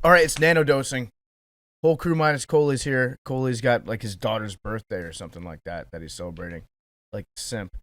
All right, it's nanodosing. Whole crew minus Coley's here. Coley's got like his daughter's birthday or something like that he's celebrating, like simp.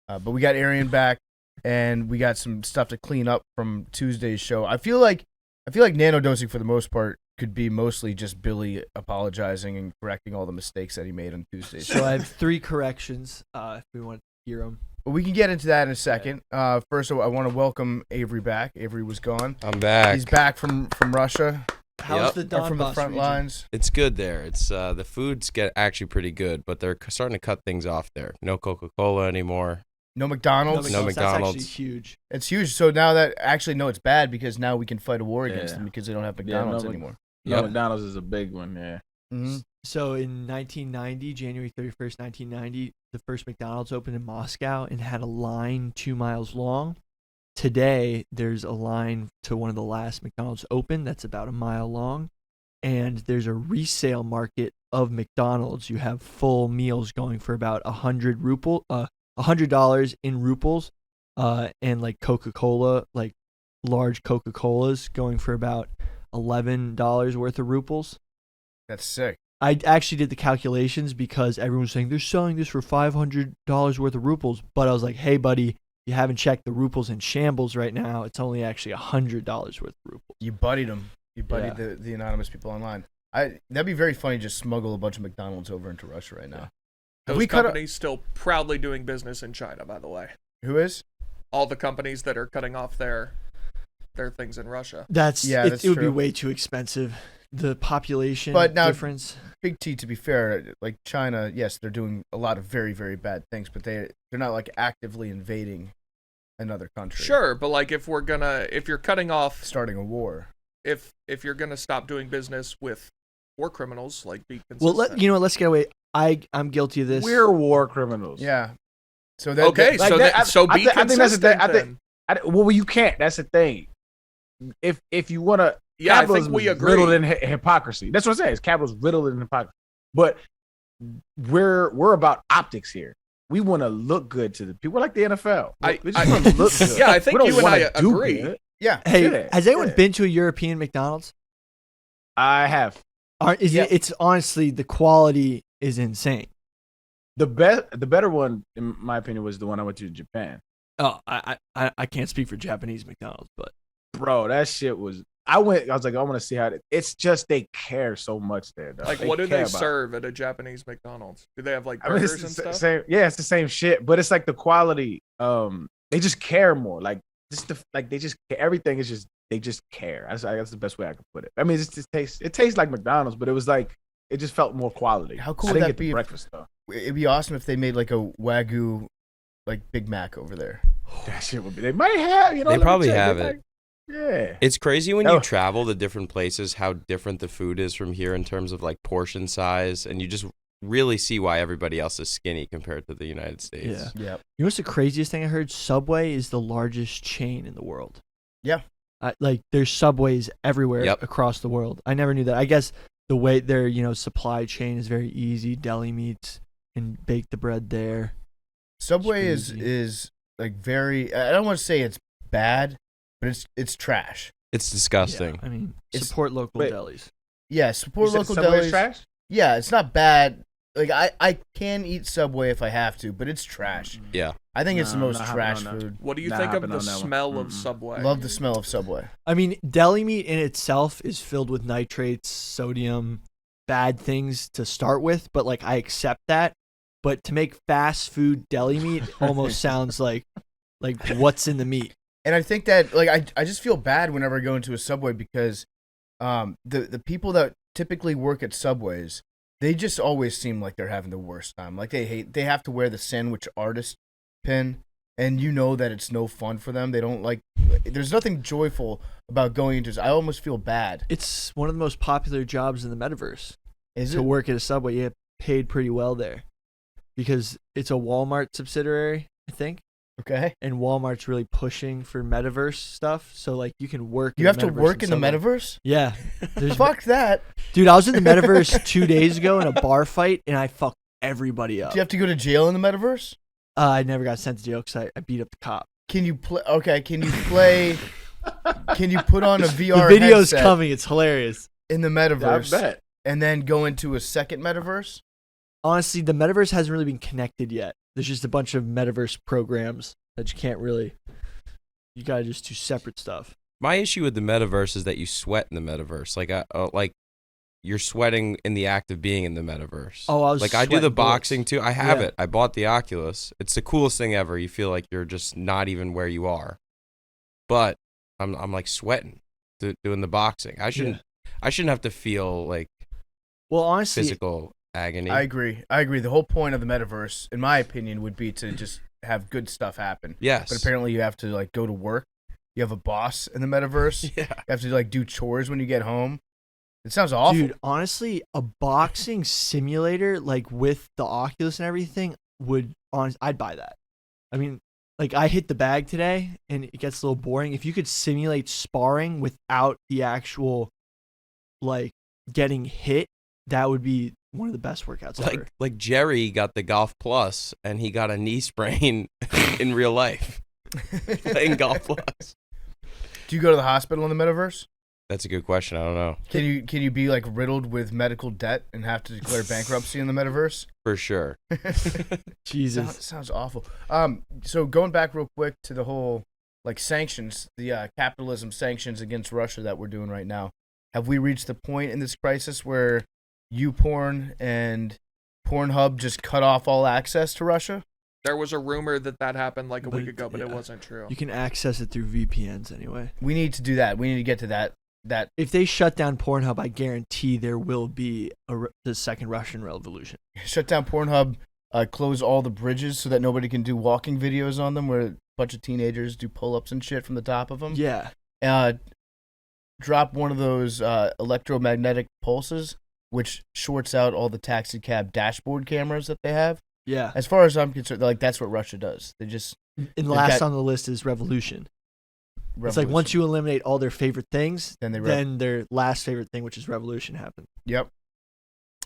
But we got Arian back, and we got some stuff to clean up from Tuesday's show. I feel like nanodosing for the most part could be mostly just Billy apologizing and correcting all the mistakes that he made on Tuesday's show. So I have 3 corrections. If we want to hear them. But we can get into that in a second. First, I want to welcome Avery back. Avery was gone. I'm back. He's back from Russia. How's the Donbass from the front region? lines. It's good there. It's the foods get actually pretty good, but they're starting to cut things off there. No Coca-Cola anymore. No McDonald's. No McDonald's. That's actually huge. It's huge. So now that it's bad because now we can fight a war against them because they don't have McDonald's anymore. No, McDonald's is a big one. Yeah. Mm-hmm. So in 1990, January 31st, 1990, the first McDonald's opened in Moscow and had a line 2 miles long. Today, there's a line to one of the last McDonald's open that's about a mile long. And there's a resale market of McDonald's. You have full meals going for about $100 in rubles, and like Coca-Cola, like large Coca-Colas going for about $11 worth of rubles. That's sick. I actually did the calculations because everyone was saying they're selling this for $500 worth of rubles. But I was like, hey, buddy, you haven't checked the rubles in shambles right now. It's only actually $100 worth of rubles. You buddied them. You buddied the anonymous people online. That'd be very funny. Just smuggle a bunch of McDonald's over into Russia right now. Those companies still proudly doing business in China, by the way. Who is? All the companies that are cutting off their things in Russia. It would be way too expensive. The population difference. Big T, to be fair, like China, yes, they're doing a lot of very, very bad things, but they're not like actively invading another country. Sure, but like if you're cutting off, starting a war, if you're gonna stop doing business with war criminals, like be consistent. Well, let's get away. I'm guilty of this. We're war criminals. Yeah. So be consistent. I think that's the thing. Well, you can't. That's the thing. If you want to. Yeah, I think we agree. Riddled in hypocrisy. That's what I'm saying. Capitalism riddled in hypocrisy. But we're about optics here. We want to look good to the people. We're like the NFL. We just want to look good. Yeah, I think you and I agree. Good. Yeah. Hey, has anyone been to a European McDonald's? I have. It's honestly, the quality is insane. The better one, in my opinion, was the one I went to in Japan. Oh, I can't speak for Japanese McDonald's, but bro, that shit was. I was like, I want to see how it's just they care so much there. Though. Like, what do they serve at a Japanese McDonald's? Do they have like burgers and stuff? It's the same shit, but it's like the quality. They just care more. Like they just everything is just they just care. That's the best way I could put it. I mean, it tastes like McDonald's, but it was like it just felt more quality. How cool would that be? Breakfast though. It'd be awesome if they made like a Wagyu, like Big Mac over there. That shit would be. They might have. They probably have it. Yeah. It's crazy when you travel to different places how different the food is from here in terms of like portion size, and you just really see why everybody else is skinny compared to the United States. Yeah. You know what's the craziest thing I heard? Subway is the largest chain in the world. Yeah. Like there's Subways everywhere across the world. I never knew that. I guess the way their supply chain is very easy. Deli meats and bake the bread there. Subway is like very. I don't want to say it's bad. But it's trash. It's disgusting. Yeah, I mean, support local delis. Yeah, support local Subway's delis. Trash? Yeah, it's not bad. Like I can eat Subway if I have to, but it's trash. Yeah. I think it's the most trash food. What do you think of the smell of Subway? Love the smell of Subway. I mean, deli meat in itself is filled with nitrates, sodium, bad things to start with, but like I accept that. But to make fast food deli meat almost sounds like what's in the meat. And I think that like I just feel bad whenever I go into a Subway because the people that typically work at Subways, they just always seem like they're having the worst time. Like they have to wear the sandwich artist pin, and you know that it's no fun for them. They don't like. There's nothing joyful about going into. I almost feel bad. It's one of the most popular jobs in the metaverse. Is to it? work at a Subway? You get paid pretty well there because it's a Walmart subsidiary, I think. Okay. And Walmart's really pushing for metaverse stuff, so like you can work. You have to work in the metaverse? Yeah. Fuck that, dude. I was in the metaverse 2 days ago in a bar fight, and I fucked everybody up. Do you have to go to jail in the metaverse? I never got sent to jail because I beat up the cop. Can you play? Okay. Can you play Can you put on a The VR video's headset coming. It's hilarious. in the I metaverse bet. and then go into a second metaverse? Honestly, the metaverse hasn't really been connected yet. There's just a bunch of metaverse programs that you can't really. You gotta just do separate stuff. My issue with the metaverse is that you sweat in the metaverse. Like you're sweating in the act of being in the metaverse. Oh, I was like I do the sweating bullets. boxing too. I have Yeah. it. I bought the Oculus. It's the coolest thing ever. You feel like you're just not even where you are. But I'm like sweating doing the boxing. I shouldn't have to feel like Well, honestly, physical agony. I agree. The whole point of the metaverse, in my opinion, would be to just have good stuff happen. Yes. But apparently you have to like go to work. You have a boss in the metaverse. Yeah. You have to like do chores when you get home. It sounds awful. dude, honestly, a boxing simulator like with the Oculus and everything I'd buy that. I mean, like I hit the bag today and it gets a little boring. If you could simulate sparring without the actual like getting hit, that would be one of the best workouts ever. Like Jerry got the Golf Plus and he got a knee sprain in real life playing Golf Plus. Do you go to the hospital in the metaverse? That's a good question. I don't know. Can you be like riddled with medical debt and have to declare bankruptcy in the metaverse? For sure. Jesus. Sounds awful. So going back real quick to the whole like sanctions, the capitalism sanctions against Russia that we're doing right now. Have we reached the point in this crisis where YouPorn and Pornhub just cut off all access to Russia? There was a rumor that happened like a But week ago, but it yeah. wasn't true. You can access it through VPNs anyway. We need to do that. We need to get to that. If they shut down Pornhub, I guarantee there will be the second Russian Revolution. Shut down Pornhub, close all the bridges so that nobody can do walking videos on them where a bunch of teenagers do pull-ups and shit from the top of them. Yeah. Drop one of those electromagnetic pulses, which shorts out all the taxi cab dashboard cameras that they have. Yeah. As far as I'm concerned, like that's what Russia does. They just And last on the list is revolution. It's like once you eliminate all their favorite things, then their last favorite thing, which is revolution, happens. Yep.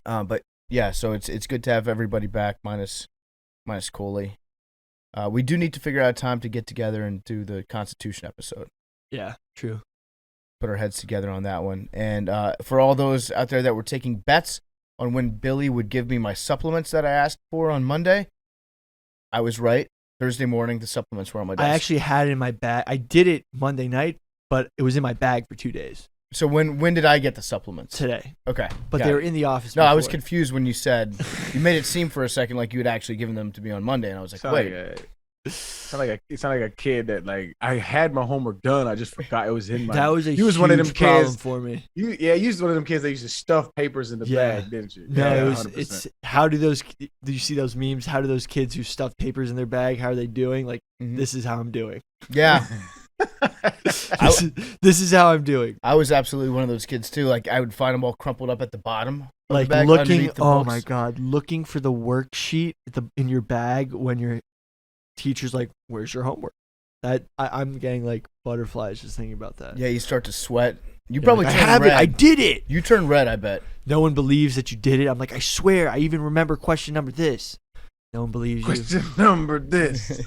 But yeah, so it's good to have everybody back minus Coley. We do need to figure out a time to get together and do the Constitution episode. Yeah, true. Put our heads together on that one. And for all those out there that were taking bets on when Billy would give me my supplements that I asked for on Monday, I was right. Thursday morning, the supplements were on my desk. I actually had it in my bag. I did it Monday night, but it was in my bag for 2 days. So when did I get the supplements? Today. Okay. But got they it. were in the office No, I was before. confused when you said, you made it seem for a second like you had actually given them to me on Monday, and I was like, wait. It sounded like a kid that like I had my homework done. I just forgot it was in my. That was a you was huge one of them problem kids for me. You was one of them kids that used to stuff papers in the bag, didn't you? No, Yeah, it was. 100%. It's how do those? Do you see those memes? How do those kids who stuff papers in their bag? How are they doing? Like this is how I'm doing. Yeah. This is how I'm doing. I was absolutely one of those kids too. Like I would find them all crumpled up at the bottom. Of Like the bag, looking. underneath the Oh books. my god, looking for the worksheet in your bag when your teacher's like, "Where's your homework?" I'm getting like butterflies just thinking about that. Yeah, you start to sweat. You Yeah, probably like, I turn have red. it. I did it. You turn red, I bet. No one believes that you did it. I'm like, I swear, I even remember question number this. No one believes you. Question number this.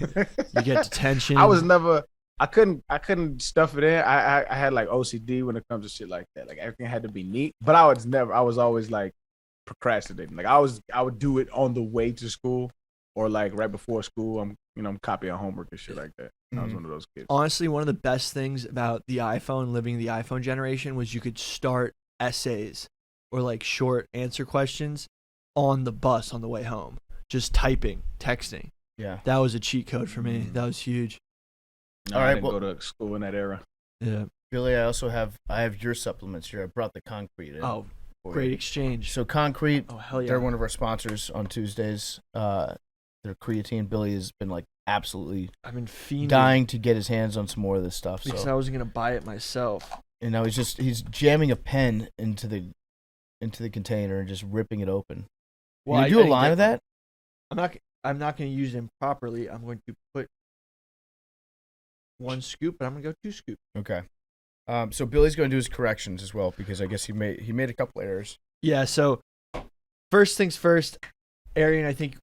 You get detention. I couldn't stuff it in. I had like OCD when it comes to shit like that. Like everything had to be neat. But I was always like procrastinating. Like I would do it on the way to school or like right before school. I'm copying homework and shit like that. I was one of those kids. Honestly, one of the best things about the iPhone, living the iPhone generation, was you could start essays or like short answer questions on the bus on the way home. Just typing, texting. Yeah. That was a cheat code for me. That was huge. No, All I right, didn't well- go to school in that era. Yeah. Billy, I have your supplements here. I brought the Concrete in. Oh, for great you. exchange. So Concrete, Oh, hell yeah. they're one of our sponsors on Tuesdays. Their creatine. Billy has been like absolutely I've been fiending. dying to get his hands on some more of this stuff. Because So I wasn't going to buy it myself. and now he's jamming a pen into the container and just ripping it open. Well, you do I a didn't line get of that? I'm not going to use them properly. I'm going to put 1 scoop, but I'm going to go 2 scoops. Okay. So Billy's going to do his corrections as well because I guess he made a couple errors. Yeah, so first things first, Arian, I think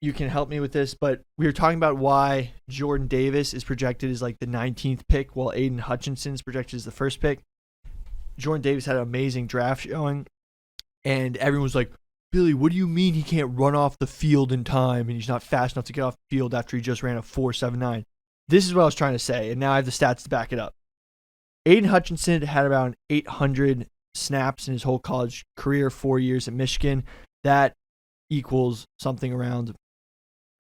you can help me with this, but we were talking about why Jordan Davis is projected as like the 19th pick, while Aiden Hutchinson is projected as the first pick. Jordan Davis had an amazing draft showing, and everyone was like, Billy, what do you mean he can't run off the field in time and he's not fast enough to get off the field after he just ran a 4.79? This is what I was trying to say, and now I have the stats to back it up. Aiden Hutchinson had around 800 snaps in his whole college career, 4 years at Michigan. That equals something around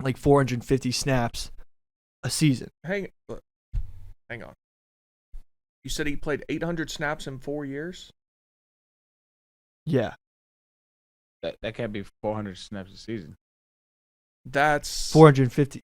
like 450 snaps a season. Hang on. You said he played 800 snaps in 4 years? Yeah. That can't be 400 snaps a season. That's 450.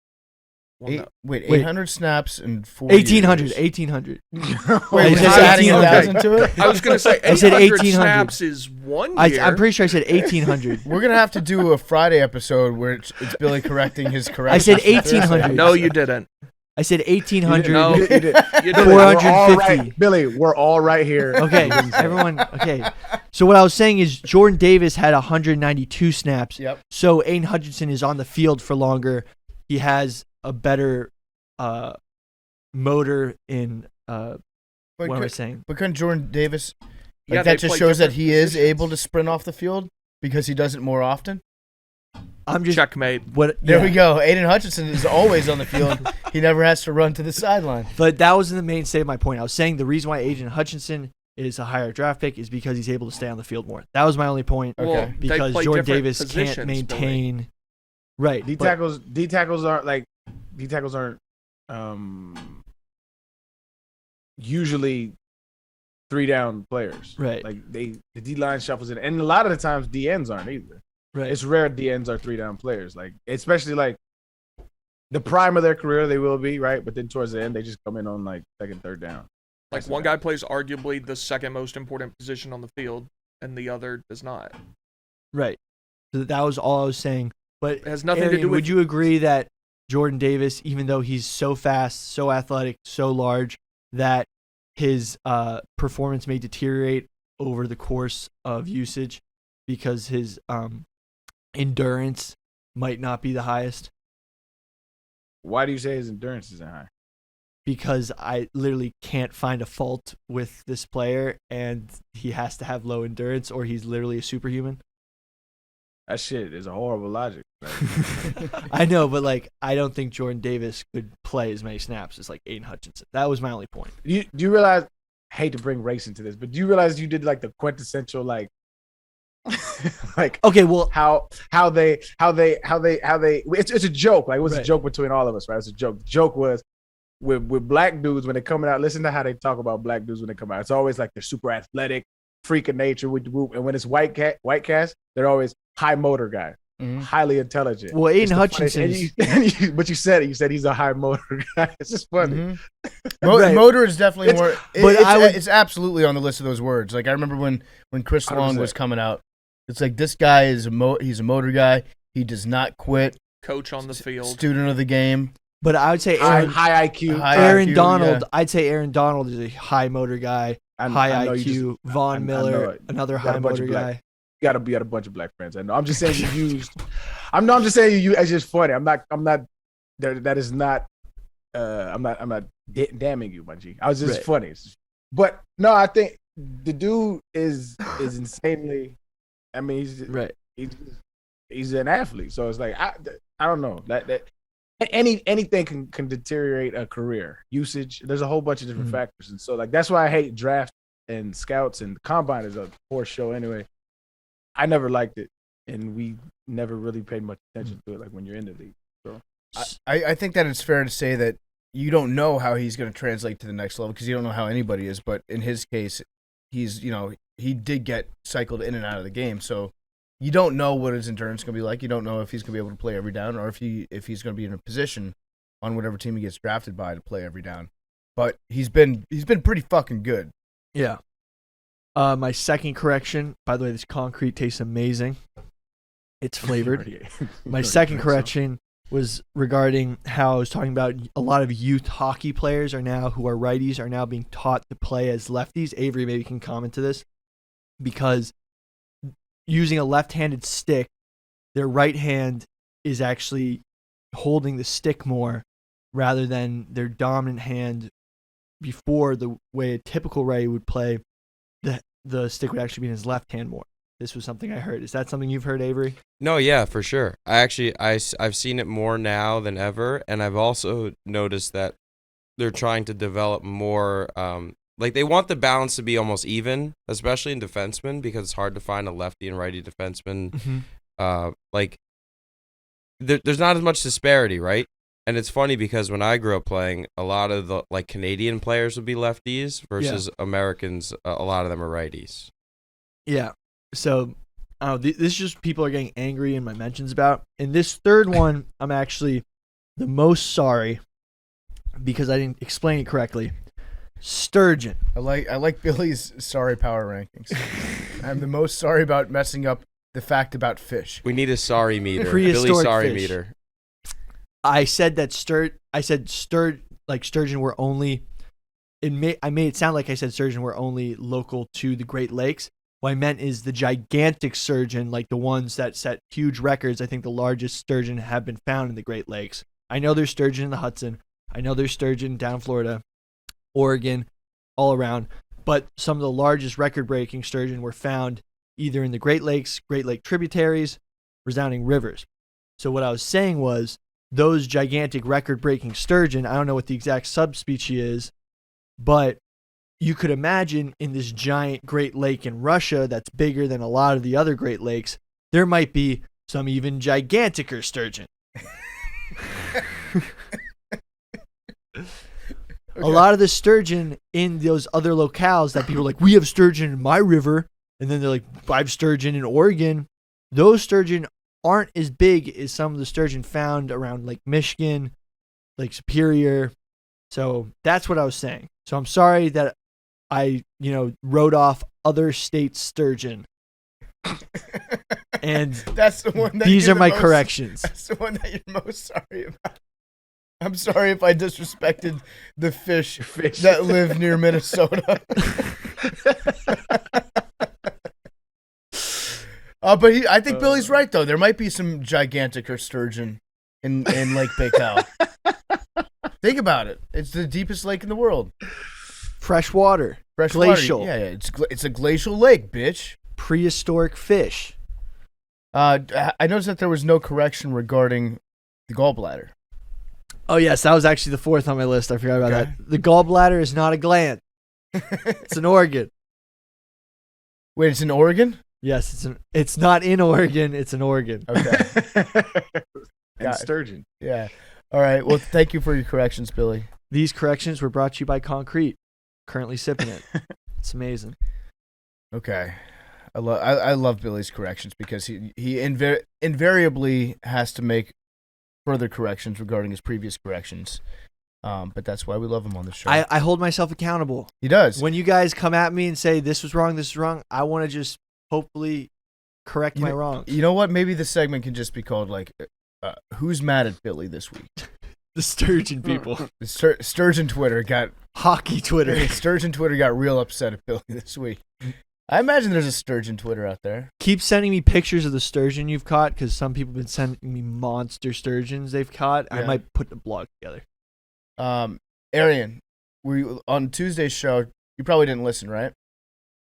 well, Wait, Wait. 800 snaps in 4 1800. years. 1800. Wait, I was said this adding 1800. 1,000 to it? I was going to say I said 800 1800. snaps is 1 year. I'm pretty sure I said 1800. We're gonna have to do a Friday episode where it's Billy correcting his I corrections. said for Thursday. 1800. No, you didn't. I said 1800. No. You did. You Billy, didn't. we're all 450. right. Billy, we're all right here. Okay, everyone. Okay. So what I was saying is Jordan Davis had 192 snaps. Yep. So Aiden Hutchinson is on the field for longer. He has a better motor in But what am I could- saying? But couldn't Jordan Davis? Like Yeah, they that just play shows that different he is positions. able to sprint off the field because he does it more often. I'm just Checkmate. what. There yeah. we go. Aiden Hutchinson is always on the field. He never has to run to the sideline. But that wasn't the mainstay of my point. I was saying the reason why Aiden Hutchinson is a higher draft pick is because he's able to stay on the field more. That was my only point. Okay. Well, they Because play Jordan different Davis can't positions for me. maintain. Right. D but- tackles aren't usually 3-down players. Right. Like the D line shuffles in, and a lot of the times D ends aren't either. Right. It's rare D ends are 3-down players. Like especially like the prime of their career they will be, right? But then towards the end they just come in on like second, third down. Like one guy plays arguably the second most important position on the field, and the other does not. Right. So that was all I was saying. But It has nothing Arian, to do with. would you agree that Jordan Davis, even though he's so fast, so athletic, so large, that his performance may deteriorate over the course of usage because his endurance might not be the highest? Why do you say his endurance isn't high? Because I literally can't find a fault with this player, and he has to have low endurance, or he's literally a superhuman. That shit is a horrible logic. I know, but like, I don't think Jordan Davis could play as many snaps as like Aiden Hutchinson. That was my only point. Do you realize? I hate to bring race into this, but do you realize you did like the quintessential like, like Okay, well, how they it's a joke. Like it was a Right. joke between all of us, right? It's a joke. The joke was with black dudes when they're coming out. Listen to how they talk about black dudes when they come out. It's always like they're super athletic, freak of nature with the whoop. And when it's white cast, they're always high motor guy, highly intelligent. well, It's Aiden the funniest- Hutchinson. but you said it. You said he's a high motor guy. It's just funny. Mhm. Right. Motor is definitely It's- more. but I would- It's absolutely on the list of those words. Like I remember when Chris Long 100%. was coming out. It's like this guy is he's a motor guy. He does not quit. Coach on the field. Student of the game. But I would say High IQ. High Aaron IQ, Donald. yeah. I'd say Aaron Donald is a high motor guy, I high know you IQ. just- Von I know Miller, it. another got a high bunch of motor black- guy. You got a bunch of black friends. I know. I'm just saying you used. I'm just saying you. It's just funny. I'm not. That is not. I'm not damning you, my G. I was just Right. funny. But no, I think the dude is insanely. I mean, Right. he's an athlete. So it's like I don't know that anything can deteriorate a career usage. There's a whole bunch of different Mhm. factors, and so like that's why I hate draft and scouts, and combine is a poor show anyway. I never liked it, and we never really paid much attention to it. Like when you're in the league, I think that it's fair to say that you don't know how he's going to translate to the next level because you don't know how anybody is. But in his case, he did get cycled in and out of the game, so you don't know what his endurance is going to be like. You don't know if he's going to be able to play every down or if he's going to be in a position on whatever team he gets drafted by to play every down. But he's been pretty fucking good. Yeah. My second correction, by the way, this concrete tastes amazing. It's flavored. My second correction was regarding how I was talking about a lot of youth hockey players who are righties are now being taught to play as lefties. Avery maybe can comment to this because using a left-handed stick, their right hand is actually holding the stick more rather than their dominant hand before, the way a typical righty would play, the stick would actually be in his left hand more. This was something I heard. Is that something you've heard, Avery? No, yeah, for sure. I've seen it more now than ever, and I've also noticed that they're trying to develop more. Like they want the balance to be almost even, especially in defensemen, because it's hard to find a lefty and righty defenseman. Like there's not as much disparity, right? And it's funny because when I grew up playing, a lot of the like Canadian players would be lefties versus Americans. A lot of them are righties. Yeah. So this is just people are getting angry in my mentions about. In this third one, I'm actually the most sorry because I didn't explain it correctly. Sturgeon. I like Billy's sorry power rankings. I'm the most sorry about messing up the fact about fish. We need a sorry meter. Prehistoric Billy sorry fish. meter. I said that sturgeon were only. I made it sound like I said sturgeon were only local to the Great Lakes. What I meant is the gigantic sturgeon, like the ones that set huge records. I think the largest sturgeon have been found in the Great Lakes. I know there's sturgeon in the Hudson. I know there's sturgeon down Florida, Oregon, all around. But some of the largest record-breaking sturgeon were found either in the Great Lakes, Great Lake tributaries, resounding rivers. So what I was saying was those gigantic record-breaking sturgeon, I don't know what the exact subspecies is, but you could imagine in this giant Great Lake in Russia that's bigger than a lot of the other Great Lakes, there might be some even giganticer sturgeon. A lot of the sturgeon in those other locales that people are like, we have sturgeon in my river, and then they're like, I have sturgeon in Oregon. Those sturgeon aren't as big as some of the sturgeon found around Lake Michigan, Lake Superior. So that's what I was saying. So I'm sorry that I, wrote off other states' sturgeon. And that's the one. These are my corrections. That's the one that you're most sorry about. I'm sorry if I disrespected the fish that live near Minnesota. But I think Billy's right, though. There might be some giganticer sturgeon in Lake Baikal. Think about it. It's the deepest lake in the world. Fresh water. Fresh glacial. Water. Yeah, it's a glacial lake, bitch. Prehistoric fish. I noticed that there was no correction regarding the gallbladder. Oh, yes. That was actually the fourth on my list. I forgot about that. The gallbladder is not a gland. It's an organ. Wait, it's an organ? Yes, it's not in Oregon. It's an organ. Okay. And sturgeon. Yeah. All right. Well, thank you for your corrections, Billy. These corrections were brought to you by Concrete. Currently sipping it. It's amazing. Okay. I love Billy's corrections because he invariably has to make further corrections regarding his previous corrections. But that's why we love him on the show. I hold myself accountable. He does. When you guys come at me and say this was wrong, I want to just hopefully correct my wrongs. You know what? Maybe the segment can just be called like, "Who's mad at Billy this week?" The sturgeon people. The sturgeon Twitter got hockey Twitter. Sturgeon Twitter got real upset at Billy this week. I imagine there's a sturgeon Twitter out there. Keep sending me pictures of the sturgeon you've caught because some people have been sending me monster sturgeons they've caught. Yeah. I might put a blog together. Arian, on Tuesday's show, you probably didn't listen, right?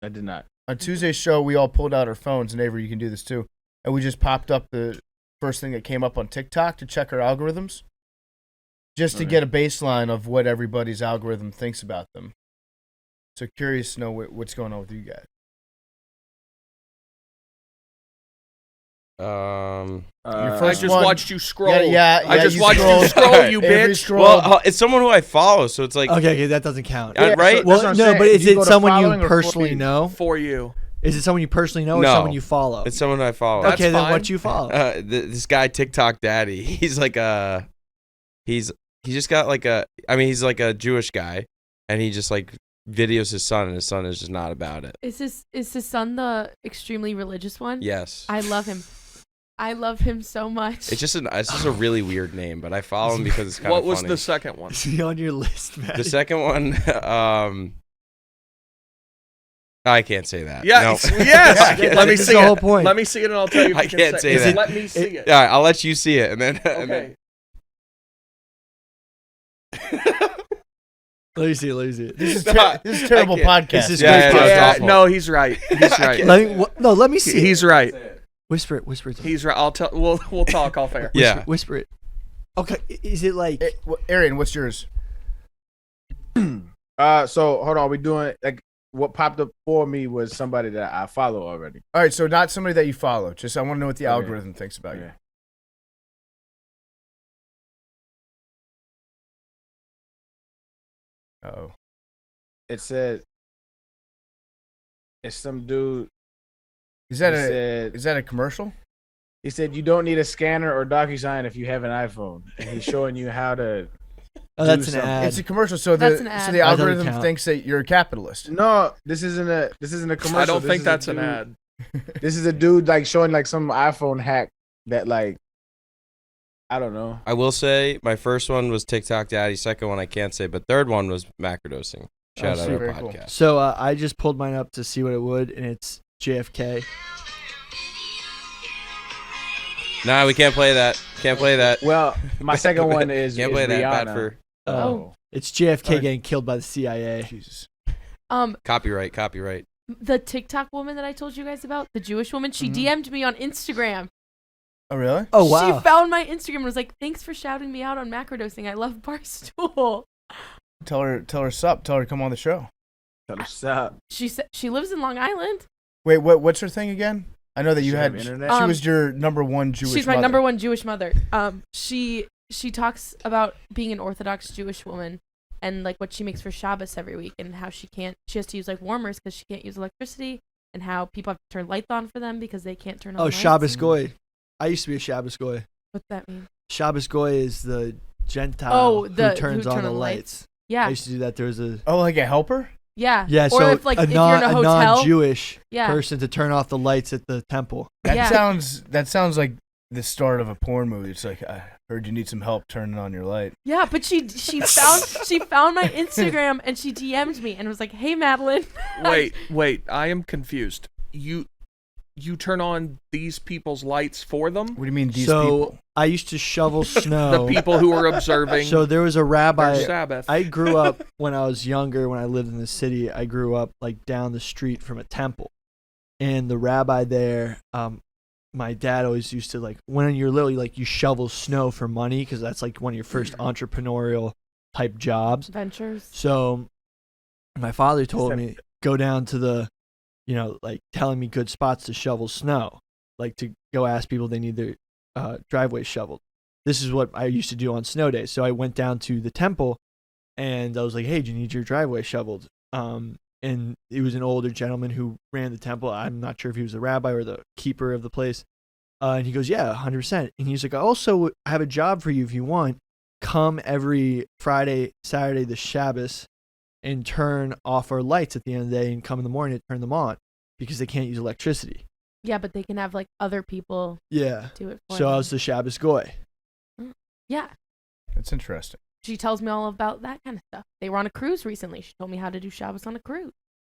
I did not. On Tuesday's show, we all pulled out our phones, and Avery, you can do this too. And we just popped up the first thing that came up on TikTok to check our algorithms, just to get a baseline of what everybody's algorithm thinks about them. So curious to know what's going on with you guys. I just watched you scroll. Yeah, I just watched you scroll, you bitch. Well, it's someone who I follow, so it's like okay, that doesn't count, right? So, well, no, but is it someone you personally know? For you, is it someone you personally know or someone you follow? It's someone I follow. Okay, then what you follow? This guy TikTok Daddy. He's like he just got like he's like a Jewish guy, and he just like videos his son, and his son is just not about it. Is his son the extremely religious one? Yes. I love him. I love him so much. It's just a really weird name, but I follow him because it's kind of funny. What was the second one? Is he on your list, man? The second one, I can't say that. Yeah. No. Yes. Yeah, Let me that's see the it. whole point. Let me see it, and I'll tell you. If I you can can't say that. Let me see it. Yeah, I'll let you see it, and then. And then Okay. Let me see. This is, No, this is terrible I can't. podcast. This is Yeah, great. yeah, Yeah, it's awful. no, he's right. He's right. Let me see. He's right. Whisper it. Whisper it. He's right. I'll tell. We'll talk off air. Yeah. Whisper it. Okay. Is it like? Arian, what's yours? So hold on, we doing like what popped up for me was somebody that I follow already. All right, so not somebody that you follow. Just I want to know what the Okay. algorithm thinks about you. Oh, It said it's some dude. is that He a said, is that a commercial? he said you don't need a scanner or DocuSign if you have an iPhone, and he's showing you how to. Oh, that's an something. ad. It's a commercial, so That's the an so ad. the That doesn't algorithm count. thinks that you're a capitalist. No, this isn't a commercial. I don't This think is a that's an dude- ad. This is a dude like showing like some iPhone hack that like I don't know. I will say my first one was TikTok Daddy. Second one I can't say, but third one was Macrodosing. Shout Oh, out sweet. our Very cool. podcast. So I just pulled mine up to see what it would, and it's JFK. Nah, we can't play that. Can't play that. Well, my second one is Can't is play that. Bad Rihanna. for Oh, it's JFK Alright. getting killed by the CIA. Jesus. copyright. The TikTok woman that I told you guys about, the Jewish woman, she DM'd me on Instagram. Oh, really? Oh wow. She found my Instagram and was like, "Thanks for shouting me out on Macrodosing. I love Barstool." Tell her sup. Tell her to come on the show. What's up? She said she lives in Long Island. Wait, what's her thing again? I know that you She had. have internet? She Um, was your number one Jewish. She's my mother. number one Jewish mother. She talks about being an Orthodox Jewish woman and like what she makes for Shabbos every week and how she has to use like warmers because she can't use electricity and how people have to turn lights on for them because they can't turn on. Oh, lights. Shabbos Goy. I used to be a Shabbos Goy. What's that mean? Shabbos Goy is the Gentile Oh, who turns on the lights. Yeah, I used to do that. There was a Oh, like a helper? yeah, yeah. Or So if like a if you're in a hotel, non-Jewish yeah, person to turn off the lights at the temple. That Yeah. sounds like the start of a porn movie. It's like I heard you need some help turning on your light. yeah. But she found my Instagram and she DM'd me and was like, "Hey, Madeline." Wait. I am confused. You turn on these people's lights for them? What do you mean these so people? I used to shovel snow. The people who are observing So there was a their rabbi. Sabbath. I grew up when I was younger. When I lived in the city, I grew up like down the street from a temple, and the rabbi there. My dad always used to like when you're little, you shovel snow for money because that's like one of your first entrepreneurial type jobs. Ventures. So my father told me go down to the, like telling me good spots to shovel snow, like to go ask people they need their driveways shoveled. This is what I used to do on snow days. So I went down to the temple and I was like, hey, do you need your driveway shoveled? And it was an older gentleman who ran the temple. I'm not sure if he was the rabbi or the keeper of the place. And he goes, yeah, 100%. And he's like, I have a job for you if you want. Come every Friday, Saturday, the Shabbos, and turn off our lights at the end of the day and come in the morning to turn them on because they can't use electricity. Yeah, but they can have like other people Yeah. do it for So I them. was the Shabbos Goy. Yeah. That's interesting. She tells me all about that kind of stuff. They were on a cruise recently. She told me how to do Shabbos on a cruise.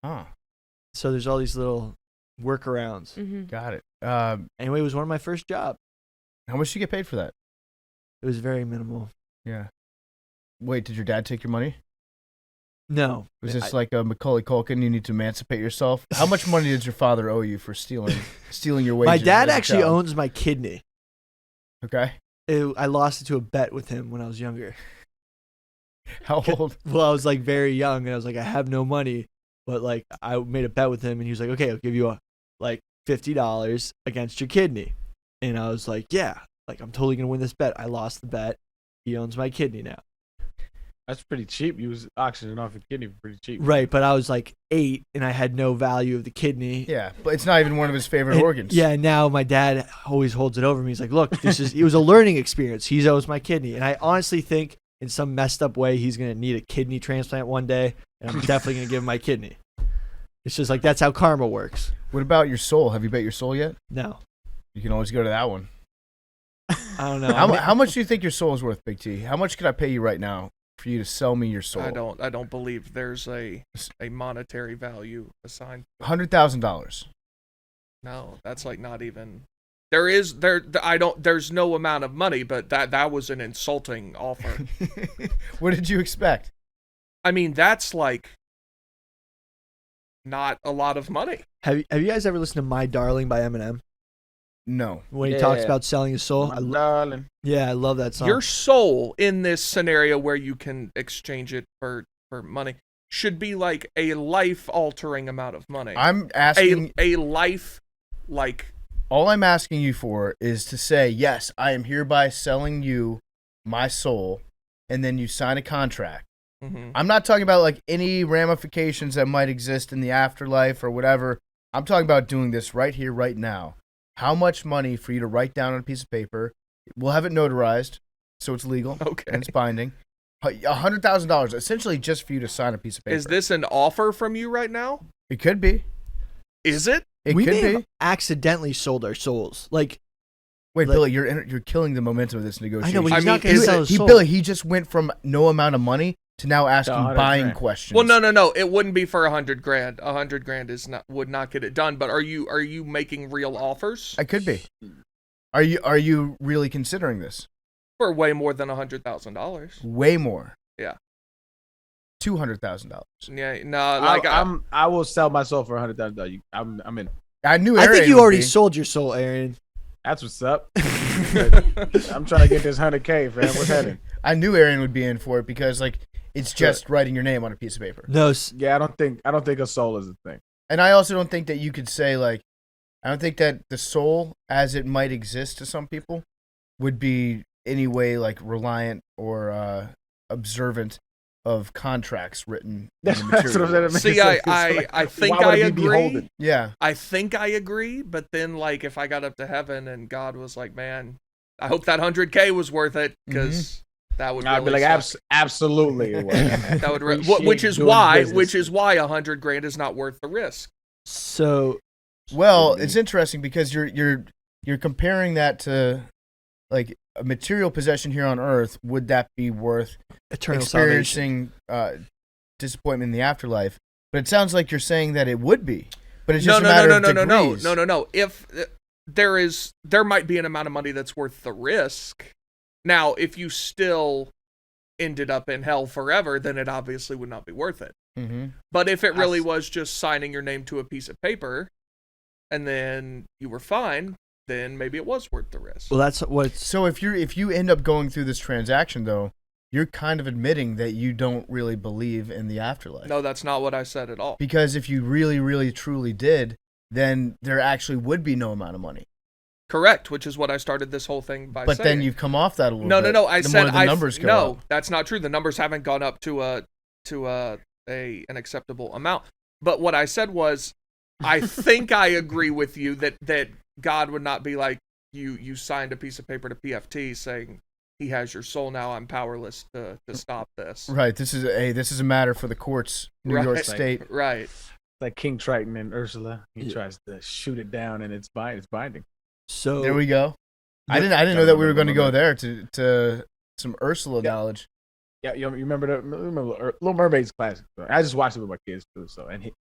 Huh. So there's all these little workarounds. Mm-hmm. Got it. Anyway, it was one of my first jobs. How much did you get paid for that? It was very minimal. Yeah. Wait, did your dad take your money? No. Was this like a Macaulay Culkin? You need to emancipate yourself. How much money did your father owe you for stealing your wages? My dad as a actually child? owns my kidney. Okay. I lost it to a bet with him when I was younger. How old? Well, I was like very young, and I was like, I have no money, but like I made a bet with him, and he was like, okay, I'll give you like $50 against your kidney, and I was like, yeah, like I'm totally gonna win this bet. I lost the bet. He owns my kidney now. That's pretty cheap. You was auctioning off a kidney for pretty cheap. Right, but I was like 8, and I had no value of the kidney. Yeah, but it's not even one of his favorite And- organs. Yeah, and now my dad always holds it over me. He's like, look, it was a learning experience. He owes my kidney. And I honestly think in some messed up way, he's going to need a kidney transplant one day. And I'm definitely going to give him my kidney. It's just like, that's how karma works. What about your soul? Have you bet your soul yet? No, You can always go to that one. I don't know. How much do you think your soul is worth, Big T? How much could I pay you right now for you to sell me your soul? I don't believe there's a monetary value assigned. $100,000. No, that's like not even. There's no amount of money, but that was an insulting offer. What did you expect? I mean, that's like not a lot of money. Have you guys ever listened to "My Darling" by Eminem? No. When he talks about selling his soul, Darling. I love that song. Your soul in this scenario where you can exchange it for money should be like a life-altering amount of money. I'm asking a life like. All I'm asking you for is to say, yes, I am hereby selling you my soul, and then you sign a contract. Mm-hmm. I'm not talking about like any ramifications that might exist in the afterlife or whatever. I'm talking about doing this right here, right now. How much money for you to write down on a piece of paper? We'll have it notarized, so it's legal and it's binding. $100,000, essentially just for you to sign a piece of paper. Is this an offer from you right now? It could be. Is it? It we could may be. have accidentally sold our souls. Like, Wait, Billy, you're killing the momentum of this negotiation. I know, but he's I not mean, going to sell his soul. Billy, he just went from no amount of money to now asking 100 buying grand. questions. Well, no. It wouldn't be for $100,000. $100,000 would not get it done. But are you making real offers I could be. Are you really considering this? for way more than $100,000? Way more. Yeah. $200,000. Yeah. No. Like I will sell my soul for $100,000. I'm in. I knew. I Arian think you would already be. sold your soul, Arian. That's what's up. I'm trying to get this $100K, fam. What's happening? I knew Arian would be in for it because like it's just writing your name on a piece of paper. No, Yeah, I don't think a soul is a thing. And I also don't think that you could say like I don't think that the soul as it might exist to some people would be any way like reliant or observant of contracts written in the That's what I'm material. saying. See, I think why would I it be agree. beholden? Yeah. I think I agree, but then like if I got up to heaven and God was like, man, I hope that $100K was worth it because that would I'd be really like, suck. absolutely. It was. That would Appreciate which is doing why business. $100,000 is not worth the risk. so Well, it's interesting because you're comparing that to like a material possession here on Earth. Would that be worth eternal salvation. experiencing disappointment in the afterlife? But it sounds like you're saying that it would be. But it's No, just no, a matter no, of no, no, degrees. no. If there might be an amount of money that's worth the risk. Now, if you still ended up in hell forever, then it obviously would not be worth it. Mm-hmm. But if it really was just signing your name to a piece of paper, and then you were fine, then maybe it was worth the risk. Well, that's what's So if you end up going through this transaction though, you're kind of admitting that you don't really believe in the afterlife. No, that's not what I said at all. Because if you really, really, truly did, then there actually would be no amount of money. Correct, which is what I started this whole thing by But saying. then you've come off that a little No, bit. no, no. I the said more the numbers go no, up. that's not true. The numbers haven't gone up to an acceptable amount. But what I said was, I think I agree with you that God would not be like you signed a piece of paper to PFT saying he has your soul now. I'm powerless to stop this. Right. This is a matter for the courts, New York Right. State. Right. Like King Triton and Ursula. He tries to shoot it down, and it's binding. so. There we go. I didn't know that we were going to go there to some Ursula knowledge. Yeah, you remember Little Mermaid's classic. I just watched it with my kids too. So and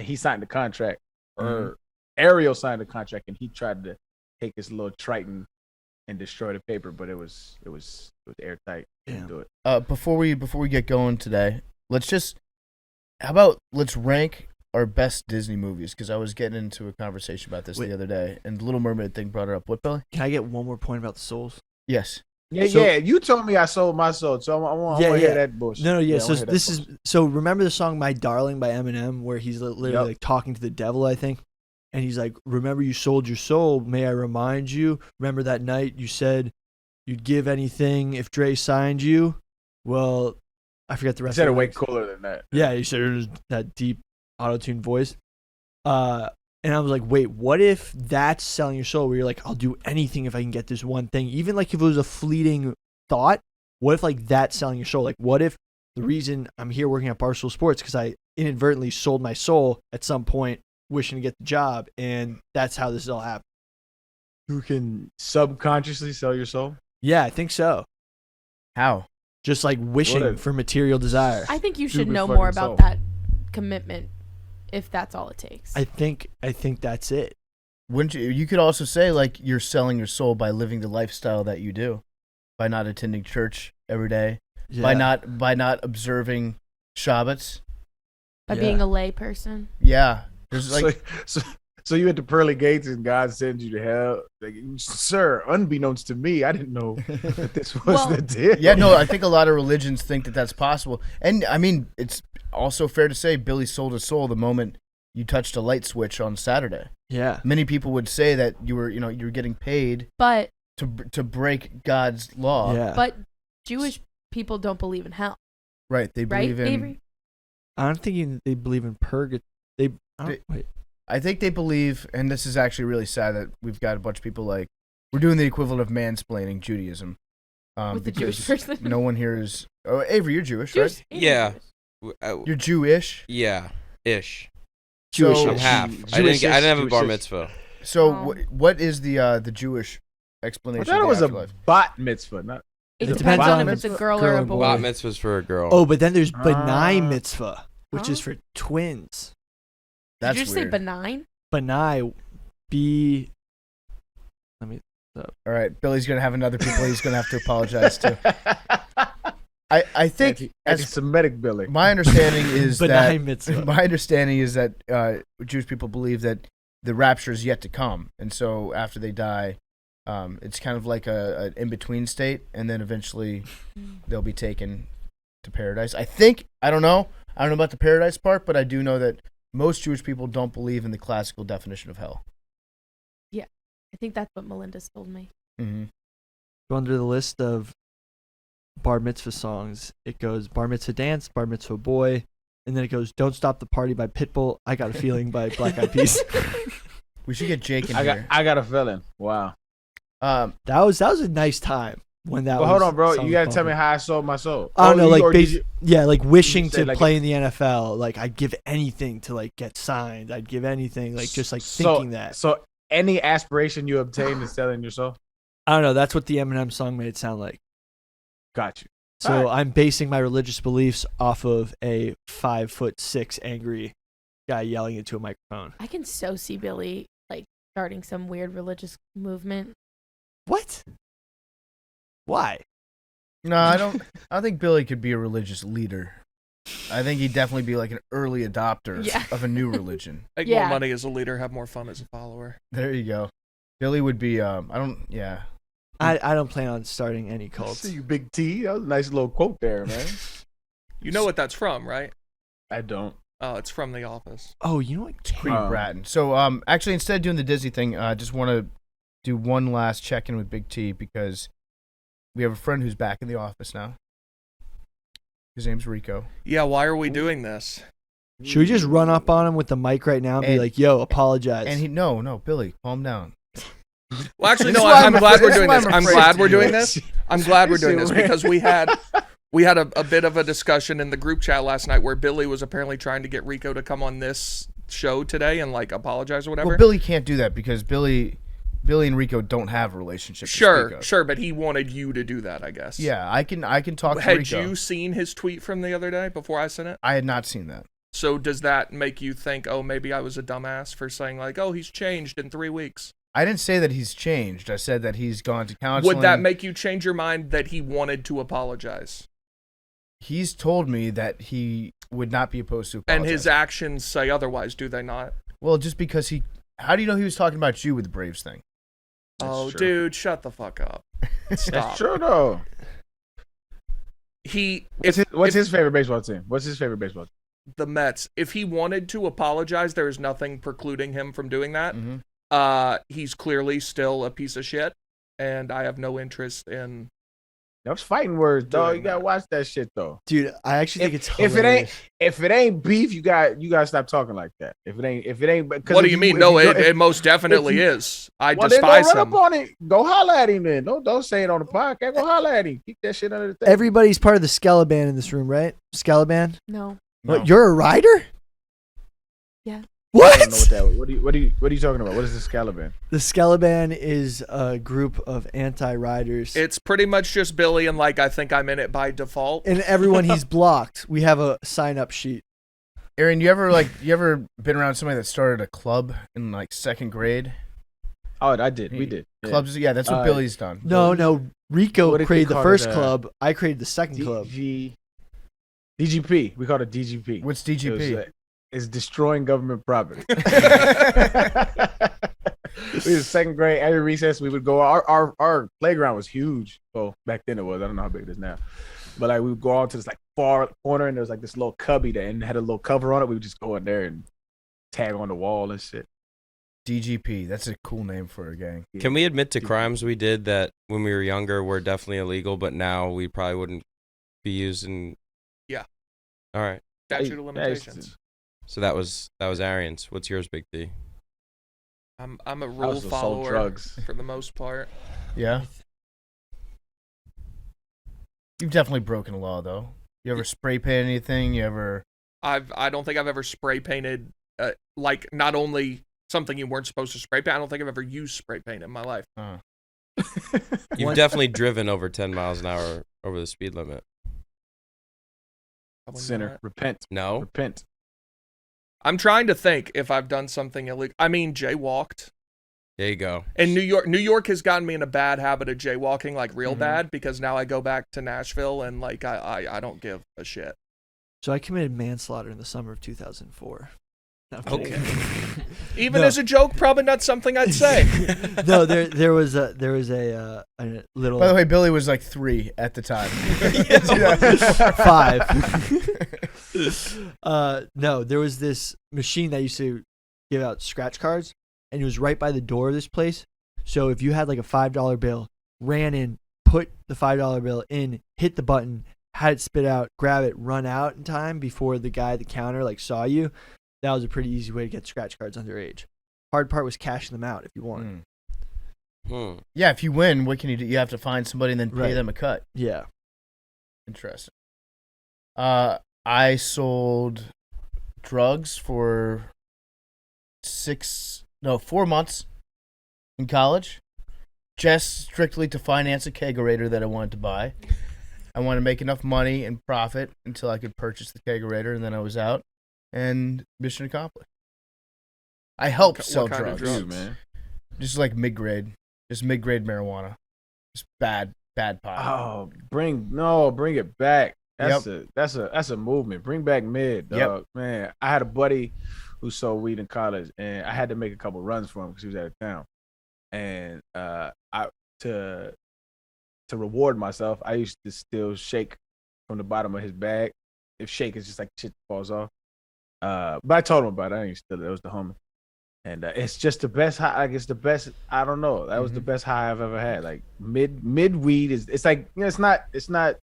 he signed the contract, or Ariel signed the contract, and he tried to take his little Triton and destroy the paper, but it was airtight. He didn't do it. Before we get going today, let's rank our best Disney movies, because I was getting into a conversation about this the other day, and the Little Mermaid thing brought it up. What, Billy? Can I get one more point about the souls? Yes. Yeah. You told me I sold my soul, so I want to hear that bullshit. No, yeah. I So wanna hear that this is bullshit. so. Remember the song "My Darling" by Eminem, where he's literally Yep. like talking to the devil, I think, and he's like, "Remember you sold your soul. May I remind you? Remember that night you said you'd give anything if Dre signed you? Well, I forget the He rest. said of it the way lyrics. cooler than that. Yeah, he said it was that deep auto-tuned voice. And I was like, wait, what if that's selling your soul? Where you're like, I'll do anything if I can get this one thing, even like if it was a fleeting thought. What if like that's selling your soul? Like, what if the reason I'm here working at Barstool Sports because I inadvertently sold my soul at some point, wishing to get the job, and that's how this all happened. You can subconsciously sell your soul. Yeah, I think so. How? just like wishing for material desire. I think you should Stupid know fucking more about soul. that commitment if that's all it takes. I think that's it. Wouldn't you? You could also say like you're selling your soul by living the lifestyle that you do, by not attending church every day, Yeah. by not observing Shabbats. By Yeah. being a lay person. Yeah, there's like So you at the pearly gates and God sends you to hell, like, sir. Unbeknownst to me, I didn't know that this was Well- the deal. yeah, no, I think a lot of religions think that that's possible, and I mean it's also fair to say Billy sold his soul the moment you touched a light switch on Saturday. Yeah. Many people would say that you were getting paid But to break God's law. Yeah. but Jewish people don't believe in hell, Right, they right, believe in. Avery? I don't think they believe in purgatory. Wait. I think they believe, and this is actually really sad that we've got a bunch of people like we're doing the equivalent of mansplaining Judaism. With the because Jewish person. No one here is. Oh, Avery, you're Jewish, Jewish. right? Avery's Yeah. Jewish. You're Jewish. Yeah, ish. Jewish. So- I'm half. I Jewish-ish, didn't have a bar Jewish-ish. mitzvah. So Oh. what is the Jewish I explanation? thought it of was the a afterlife? bat mitzvah. Not It It depends depends on on if it's a if girl or girl a and boy. Bat mitzvah's for a girl. Oh, but then there's benign Ah. mitzvah, which is Huh? for twins. That's Did you just weird. say benign? Benign, be. Let me. All right, Billy's gonna have another people he's gonna have to apologize to. I think as anti-Semitic Billy. my understanding is Benign that mitzvah. my understanding is that Jewish people believe that the rapture is yet to come, and so after they die, it's kind of like an in-between state, and then eventually they'll be taken to paradise. I don't know about the paradise part, but I do know that most Jewish people don't believe in the classical definition of hell. I think that's what Melinda's told me. Mm-hmm. Go under the list of bar mitzvah songs. It goes bar mitzvah dance, bar mitzvah boy, and then it goes Don't Stop the Party by Pitbull, I Got a Feeling by Black Eyed Peas. We should get Jake in I here. got a feeling. Wow. That was a nice time when that Well, was. hold on, bro. song You gotta was tell me bumping. how I sold my soul. I don't know, like or did you- yeah, like wishing say, to like, play in the NFL. Like I'd give anything to like get signed. I'd give anything, like just like thinking that. So any aspiration you obtain is selling your soul. I don't know. That's what the Eminem song made it sound like. Got you. So Alright. I'm basing my religious beliefs off of a 5'6" angry guy yelling into a microphone. I can so see Billy like starting some weird religious movement. What? Why? No, I don't think Billy could be a religious leader. I think he'd definitely be like an early adopter Yeah. of a new religion. Make Yeah. more money as a leader, have more fun as a follower. There you go. Billy would be. I I don't plan on starting any cults. See you, Big T. That was a nice little quote there, man. You know what that's from, right? I don't. Oh, it's from The Office. Oh, you know what? Creed Bratton. So actually, instead of doing the Disney thing, I just want to do one last check-in with Big T because we have a friend who's back in the office now. His name's Rico. Yeah, why are we doing this? Should we just run up on him with the mic right now and be And- like, "Yo, apologize"? And no, Billy, calm down. Well, actually, This no, is why I'm I'm glad afraid- we're this is doing why this. I'm I'm afraid glad to we're do doing it. this. I'm glad we're doing this because we had a bit of a discussion in the group chat last night where Billy was apparently trying to get Rico to come on this show today and like apologize or whatever. Well, Billy can't do that because Billy and Rico don't have a relationship. to speak of. Sure, but he wanted you to do that, I guess. Yeah, I can talk to Had Rico. you seen his tweet from the other day before I sent it? I had not seen that. So does that make you think, oh, maybe I was a dumbass for saying like, oh, he's changed in 3 weeks? I didn't say that he's changed. I said that he's gone to counseling. Would that make you change your mind that he wanted to apologize? He's told me that he would not be opposed to And apologize. his actions say otherwise, do they not? Well, just because he... How do you know he was talking about you with the Braves thing? Oh, true. dude, shut the fuck up. Stop. That's true though. What's his favorite baseball team? What's his favorite baseball team? The Mets. If he wanted to apologize, there is nothing precluding him from doing that. Mm-hmm. He's clearly still a piece of shit, and I have no interest in. That was fighting words, dog. Doing You gotta that. watch that shit though. Dude, I actually think it's If hilarious. it ain't beef, you gotta stop talking like that. If it ain't. What do you mean? No, it most definitely is. I well, then despise go run him. up on it. Go holler at him then. Don't say it on the podcast. Go holler at him. Keep that shit under the thing. Everybody's part of the Skeleban in this room, right? Skeleban? No. No. What, you're a rider? Yeah. What? I don't know what that. What are you talking about? What is the Scalaban? The Scalaban is a group of anti-riders. It's pretty much just Billy and like I think I'm in it by default. And everyone he's blocked. We have a sign-up sheet. Arian, you ever been around somebody that started a club in like second grade? Oh, I did. We did. Yeah. Clubs, yeah, that's what Billy's done. No. Rico What did they created the call first it, club. I created the second club. DGP. We called it DGP. What's DGP? It's destroying government property. We was second grade. Every recess, we would go. Our playground was huge. Well, back then it was. I don't know how big it is now. But like we would go out to this like far corner, and there was like this little cubby that and had a little cover on it. We would just go in there and tag on the wall and shit. DGP. That's a cool name for a gang. Yeah. Can we admit to crimes we did that when we were younger were definitely illegal, but now we probably wouldn't be using? Yeah. All right. Statute of limitations. So that was Arian's. What's yours, Big D? I'm a I rule was sold follower drugs. for the most part. Yeah. You've definitely broken a law, though. You ever spray paint anything? You ever? I don't think I've ever spray painted like not only something you weren't supposed to spray paint. I don't think I've ever used spray paint in my life. You've definitely driven over 10 miles an hour over the speed limit. Probably Sinner, not. repent. No? Repent. I'm trying to think if I've done something illegal. I mean, jaywalked. There you go. And New York has gotten me in a bad habit of jaywalking, like real Mhm. bad, because now I go back to Nashville and like I don't give a shit. So I committed manslaughter in the summer of 2004. No, I'm kidding. Okay. Even No. as a joke, probably not something I'd say. No, there was a little By the way, Billy was like 3 at the time. 5. No, there was this machine that used to give out scratch cards, and it was right by the door of this place. So if you had like a $5 bill, ran in, put the $5 bill in, hit the button, had it spit out, grab it, run out in time before the guy at the counter like saw you. That was a pretty easy way to get scratch cards underage. Hard part was cashing them out if you won. Yeah, if you win, what can you do? You have to find somebody and then pay Right. them a cut. Yeah. Interesting. I sold drugs for 4 months in college, just strictly to finance a kegerator that I wanted to buy. I wanted to make enough money and profit until I could purchase the kegerator, and then I was out, and mission accomplished. I helped sell What kind of drugs. drugs? man. Just like mid-grade marijuana. Just bad pot. Oh, bring it back. That's a movement. Bring back mid, dog. Yep. Man, I had a buddy who sold weed in college, and I had to make a couple runs for him because he was out of town. And to reward myself, I used to steal shake from the bottom of his bag. If shake is just like shit falls off. But I told him about it. I didn't steal it. It was the homie. And it's just the best high. Like it's the best. I don't know. That was the best high I've ever had. Like mid weed is. It's like it's not.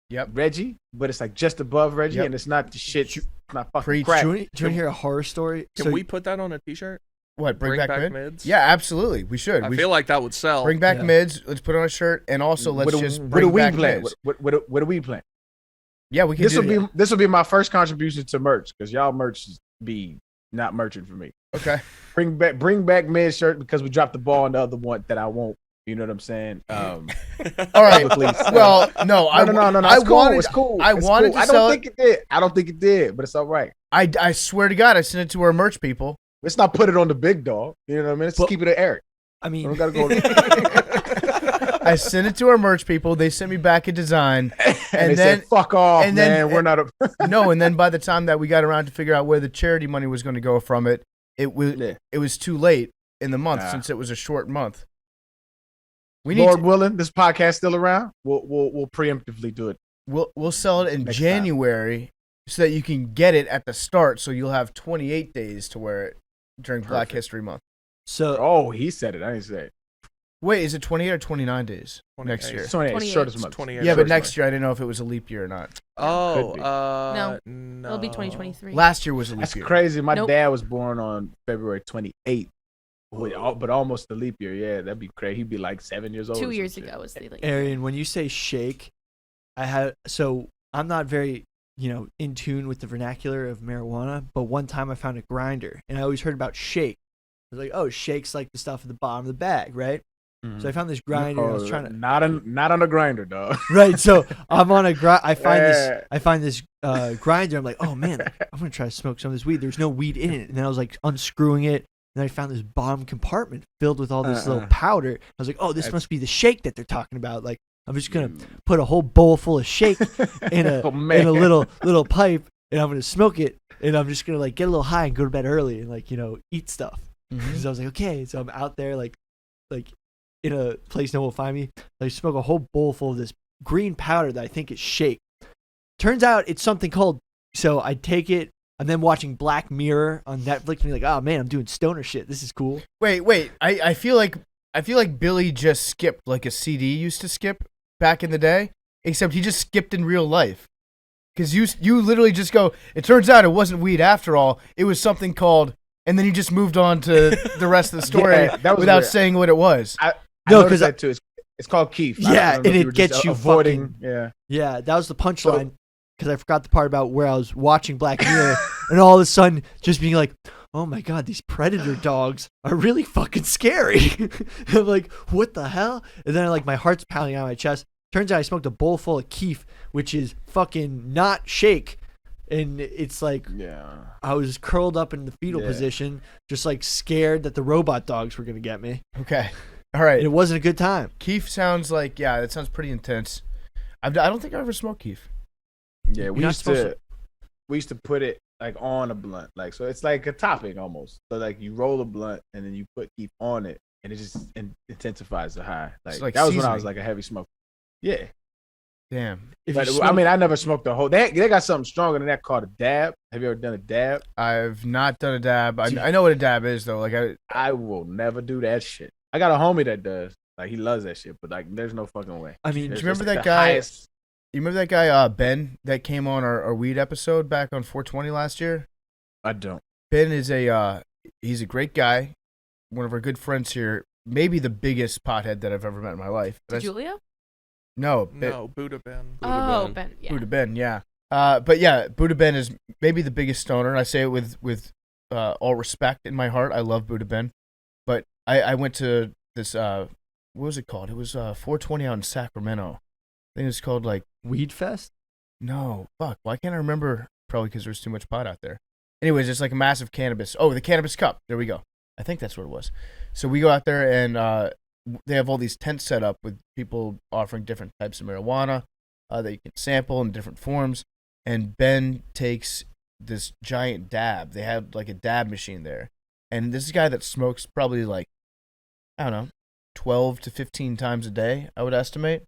Yep. Reggie, but it's like just above Reggie, Yep. and it's not the shit. It's not fucking Preach. crack. Do you want to hear a horror story? Can we put that on a T-shirt? What, bring back mid? mids? Yeah, absolutely. We should. I We feel like that would sell. bring back Yeah. mids. Let's put on a shirt, and also let's just what bring a weed back plant. mids. What a weed plant. Yeah, we can This do will be this will be my first contribution to merch because y'all merch be not merchant for me. Okay. Bring back mid shirt because we dropped the ball on the other one that I won't. You know what I'm saying? All right. publicly. Well, no. No. I It's cool. wanted. It's cool. I It's wanted cool. to sell think it did. I don't think it did, but it's all right. I swear to God, I sent it to our merch people. Let's not put it on the big dog. You know what I mean? Let's But- keep it at Eric. I We mean, don't gotta go. I sent it to our merch people. They sent me back a design. and they then- said, "Fuck off, and then- man. We're not a." No, and then by the time that we got around to figure out where the charity money was going to go from it, it was Yeah. it was too late in the month Ah. since it was a short month. We need Lord to, willing, this podcast still around. We'll preemptively do it. we'll sell it in Next time. January so that you can get it at the start, so you'll have 28 days to wear it during Black Perfect. History Month. so Oh, he said it. I didn't say it. Wait, is it 28 or 29 days next 28. year? It's 28. It's short as 28. month. 28. Yeah, but Short as next year I didn't know if it was a leap year or not. Oh, Could be. no. It'll be 2023. Last year was a leap That's year. crazy. My Nope. dad was born on February 28th, but almost a leap year. Yeah, that'd be crazy. He'd be like 7 years old. 2 or some years shit. ago was the like. Arian, when you say shake, I'm not very in tune with the vernacular of marijuana. But one time I found a grinder, and I always heard about shake. I was like, oh, shake's like the stuff at the bottom of the bag, right? So I found this grinder. And I was trying to not on a grinder, dog. right. So I'm on a grind. I find this grinder. I'm like, oh man, I'm gonna try to smoke some of this weed. There's no weed in it. And then I was like unscrewing it. And then I found this bottom compartment filled with all this little powder. I was like, oh, this must be the shake that they're talking about. Like, I'm just gonna put a whole bowl full of shake in a little pipe, and I'm gonna smoke it, and I'm just gonna like get a little high and go to bed early and like eat stuff. So I was like, okay. So I'm out there like in a place no one will find me. I smoke a whole bowl full of this green powder that I think is shake. Turns out it's something called. So I take it. I'm then watching Black Mirror on Netflix and be like, oh man, I'm doing stoner shit. This is cool. Wait. I feel like Billy just skipped like a CD used to skip back in the day, except he just skipped in real life. Because you literally just go, it turns out it wasn't weed after all. It was something called, and then he just moved on to the rest of the story without weird. Saying what it was. No, because that too. It's called Keef. Yeah, and it gets you avoiding. Yeah, that was the punchline. Because I forgot the part about where I was watching Black Mirror, and all of a sudden just being like, oh my god, these predator dogs are really fucking scary. I'm like, what the hell? And then my heart's pounding out of my chest. Turns out I smoked a bowl full of Keef, which is fucking not shake. And it's like, I was curled up in the fetal position, just like scared that the robot dogs were going to get me. Okay. All right. And it wasn't a good time. Keef sounds like, that sounds pretty intense. I don't think I ever smoked Keef. Yeah, we used to put it like on a blunt, like so it's like a topping almost. So like you roll a blunt and then you put Keef on it, and it just intensifies the high. Like that was when I was like a heavy smoker. Yeah. Damn. But I never smoked the whole. They got something stronger than that called a dab. Have you ever done a dab? I've not done a dab. I know what a dab is though. Like I will never do that shit. I got a homie that does. Like he loves that shit, but like there's no fucking way. I mean, do you remember that guy? You remember that guy, Ben, that came on our weed episode back on 420 last year? I don't. Ben is he's a great guy, one of our good friends here, maybe the biggest pothead that I've ever met in my life. Julia? No, Buddha Ben. Ben, yeah. Buddha Ben, yeah. But yeah, Buddha Ben is maybe the biggest stoner. I say it with all respect in my heart. I love Buddha Ben. But I went to this, what was it called? It was 420 out in Sacramento. I think it was called like Weed Fest? No, fuck. Why can't I remember? Probably because there's too much pot out there. Anyways, it's like a massive cannabis. Oh, the Cannabis Cup. There we go. I think that's what it was. So we go out there and they have all these tents set up with people offering different types of marijuana that you can sample in different forms. And Ben takes this giant dab. They have like a dab machine there. And this is a guy that smokes probably like, I don't know, 12 to 15 times a day, I would estimate,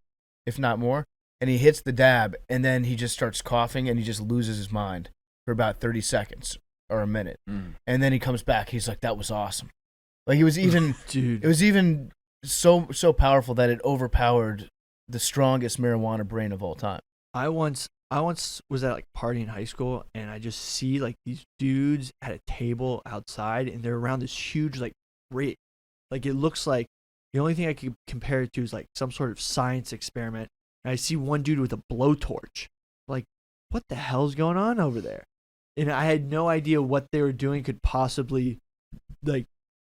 if not more. And he hits the dab, and then he just starts coughing, and he just loses his mind for about 30 seconds or a minute. And then he comes back. He's like, that was awesome. Like, it was even, dude. It was even so powerful that it overpowered the strongest marijuana brain of all time. I once was at like a party in high school, and I just see like these dudes at a table outside, and they're around this huge like rig. Like, it looks like the only thing I could compare it to is like some sort of science experiment. And I see one dude with a blowtorch. Like, what the hell's going on over there? And I had no idea what they were doing could possibly, like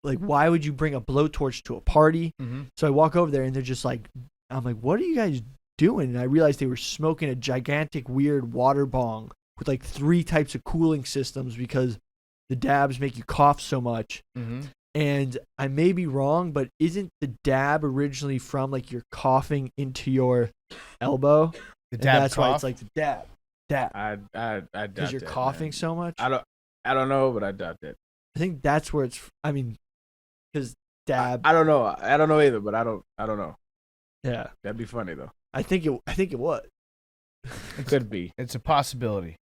why would you bring a blowtorch to a party? So I walk over there, and they're just like, I'm like, what are you guys doing? And I realized they were smoking a gigantic, weird water bong with like 3 types of cooling systems because the dabs make you cough so much. And I may be wrong, but isn't the dab originally from like you're coughing into your elbow? The dab that's cough? Why it's like the dab. I doubt because you're that, coughing man. so much. I don't know, but I doubt that. I think that's where it's. I mean, because dab. I don't know. I don't know either, but I don't know. Yeah, that'd be funny though. I think it was. It could be. It's a possibility.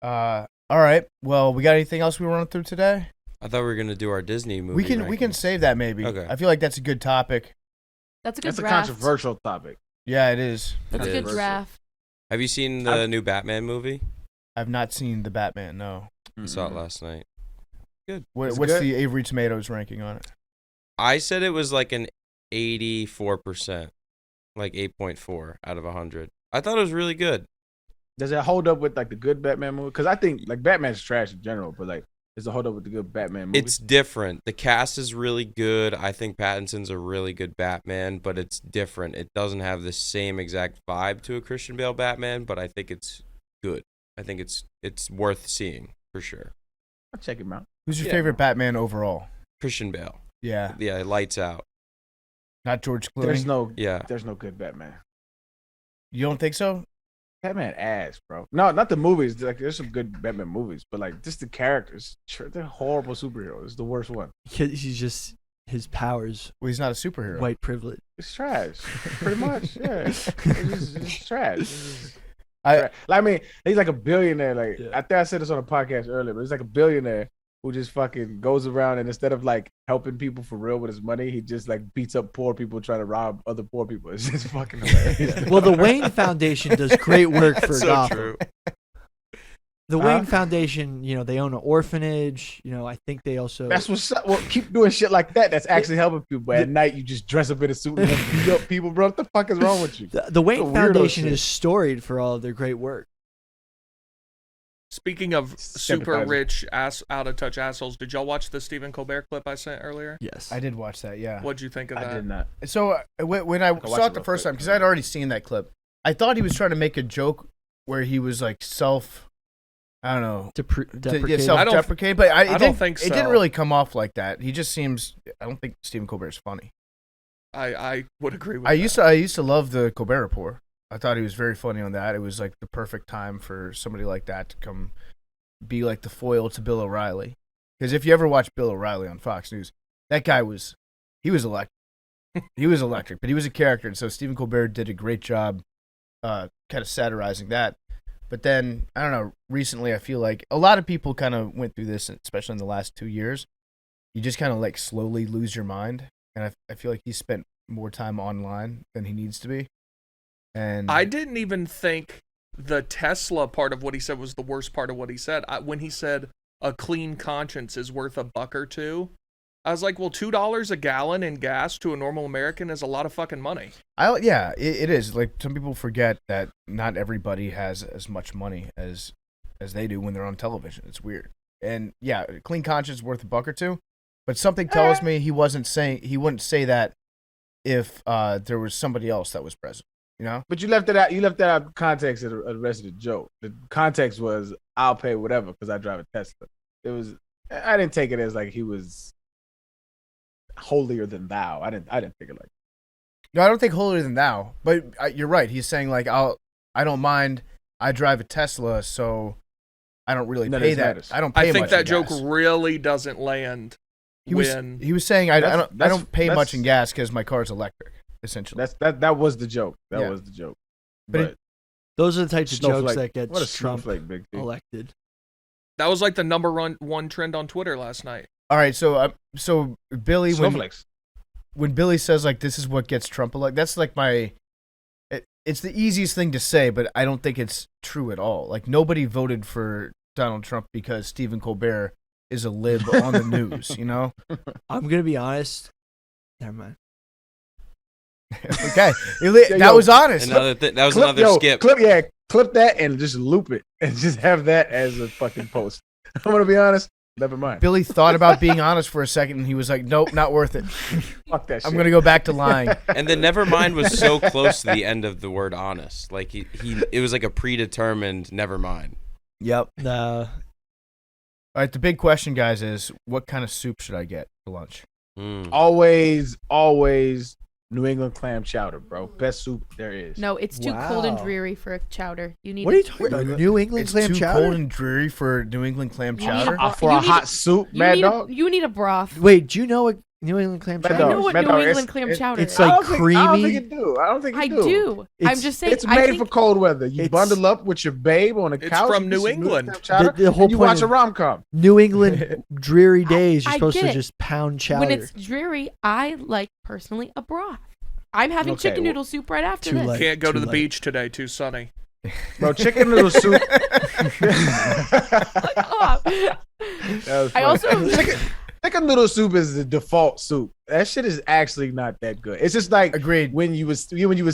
All right. Well, we got anything else we want to run through today? I thought we were gonna do our Disney movie. We can save that maybe. Okay. I feel like that's a good topic. That's a good That's draft. a controversial topic. Yeah, it is. That's a It good is. draft. Have you seen the new Batman movie? I've not seen the Batman. No. I saw it last night. Good. What's good? the Avery Tomatoes ranking on it? I said it was like an 84%, like 8.4 out of 100. I thought it was really good. Does it hold up with like the good Batman movie? Because I think like Batman's trash in general, but like does it hold up with the good Batman movie? It's different. The cast is really good. I think Pattinson's a really good Batman, but it's different. It doesn't have the same exact vibe to a Christian Bale Batman, but I think it's good. I think it's worth seeing for sure. I'll check him out. Who's your favorite Batman overall? Christian Bale. Yeah, Yeah, lights out. not George Clooney. There's no good Batman. You don't think so? Batman ass, bro. No, not the movies. Like, there's some good Batman movies, but like just the characters. They're horrible superheroes. It's the worst one. He's just his powers, Well, he's not a superhero. white privilege. It's trash, pretty much. Yeah, it's trash. I I mean, he's like a billionaire. Like Yeah. I think I said this on a podcast earlier, but he's like a billionaire who just fucking goes around and instead of like helping people for real with his money, he just like beats up poor people trying to rob other poor people. It's just fucking hilarious. Well, the Wayne Foundation does great work for That's so Gotham. true. The Wayne Foundation, they own an orphanage. I think they also. That's what's up. Well, keep doing shit like that. That's actually helping people. But at night, you just dress up in a suit and beat up people, bro. What the fuck is wrong with you? The Wayne weirdo Foundation shit. is storied for all of their great work. Speaking of super Sympathizing. rich ass out of touch assholes, did y'all watch the Stephen Colbert clip I sent earlier? Yes. did watch that. Yeah. What'd you think of that? I did not. So when I watch saw it it the real first quick. time, because I'd already seen that clip, I thought he was trying to make a joke where he was like I don't know, Deprecating. self-deprecating, but I don't think it didn't so. really come off like that. He just seems. I don't think Stephen Colbert's funny. I would agree with I that. used to love the Colbert Report. I thought he was very funny on that. It was like the perfect time for somebody like that to come be like the foil to Bill O'Reilly. Because if you ever watch Bill O'Reilly on Fox News, that guy was electric. He was electric, but he was a character, and so Stephen Colbert did a great job kind of satirizing that. But then, I don't know, recently I feel like a lot of people kind of went through this, especially in the last 2 years. You just kind of like slowly lose your mind. And I feel like he spent more time online than he needs to be. And I didn't even think the Tesla part of what he said was the worst part of what he said. When he said a clean conscience is worth $1 or $2, I was like, well, $2 a gallon in gas to a normal American is a lot of fucking money. it is. Like, some people forget that not everybody has as much money as they do when they're on television. It's weird. And yeah, clean conscience is worth $1 or $2. But something tells me he wouldn't say that if there was somebody else that was present. You know? But you left it out. You left that out of context of the rest of the joke. The context was, "I'll pay whatever because I drive a Tesla." It was. I didn't take it as like he was holier than thou. I didn't take it like. No, I don't think holier than thou. But you're right. He's saying like I don't mind. I drive a Tesla, so I don't really None of pay this that. matters. I don't pay I think much that in joke gas. really doesn't land He when was saying I don't pay that's- much in gas because my car's electric. Essentially, That was the joke. That Yeah. was the joke. But Those are the types of jokes Snowflake. that What a get Trump snowflake, Big T. elected. that was like the number one trend on Twitter last night. all right. So Billy, Snowflakes. when Billy says like this is what gets Trump elected, that's like it's the easiest thing to say, but I don't think it's true at all. Like, nobody voted for Donald Trump because Stephen Colbert is a lib on the news. You know? I'm gonna be honest. Never mind. Okay, that was honest. That was another skip. Clip that and just loop it and just have that as a fucking post. I'm gonna be honest. Never mind. Billy thought about being honest for a second, and he was like, "Nope, not worth it. Fuck that shit. I'm gonna go back to lying." And the Nevermind was so close to the end of the word honest. Like it was like a predetermined Nevermind. Yep. No. All right, the big question, guys, is what kind of soup should I get for lunch? Always New England clam chowder, bro. Best soup there is. No, it's too cold and Wow. dreary for a chowder. You need. What are you talking about? New England It's clam too chowder? cold and dreary for New England clam You need chowder. For a You need- hot soup, You Mad need Dog. you need a broth. Wait, do you know what New England clam Mad chowder I Dog. know is? what Mad New Dog, England clam chowder it's is. like I don't think creamy. it do. I don't think it I do. do. I'm It's- just saying. It's I made think, for cold weather. You It's- bundle up with your babe on a It's couch. from you New get some England. clam chowder, The whole and you point watch a of- rom com. New England dreary days. You're I supposed get to it. just pound chowder. when it's dreary, I like personally a broth. I'm having Okay, chicken well, noodle soup right after too this. late. Can't go to Too the late. beach today, too sunny. Bro, chicken noodle soup. Oh. That was I funny. also Chicken noodle soup is the default soup. That shit is actually not that good. It's just like Agreed. when you was